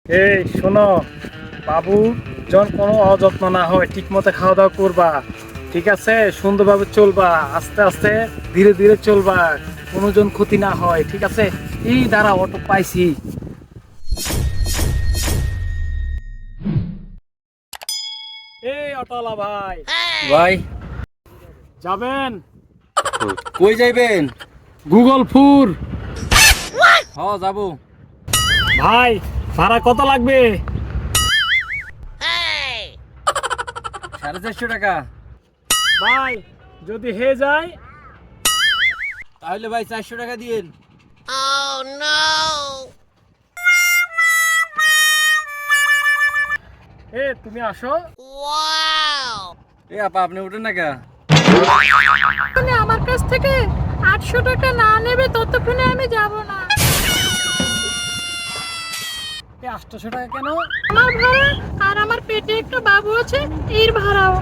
এই শোনো বাবু, যখন কোনো অযত্ন না হয় ঠিক মতো খাওয়া দাওয়া করবা, ঠিক আছে? সুন্দরভাবে চলবা, আস্তে আস্তে ধীরে ধীরে চলবা, কোনো জন ক্ষতি না হয়, ঠিক আছে? এই দাঁড়া, অটো পাইছি। এই অটোলা ভাই, ভাই যাবেন কই যাইবেন? গুগলপুর? যাবো। ভাই ভাড়া কত লাগবে? 450 টাকা। ভাই যদি হয়ে যায় তাহলে ভাই 400 টাকা দিয়েন। তুমি আসো। আপা আপনি উঠেন না কা? মানে আমার কাছ থেকে 800 টাকা না নেবে ততক্ষণে আমি যাব না। 800 টাকা কেন? আমার ভাড়া আর আমার পেটে একটা বাবু আছে, এর ভাড়াও।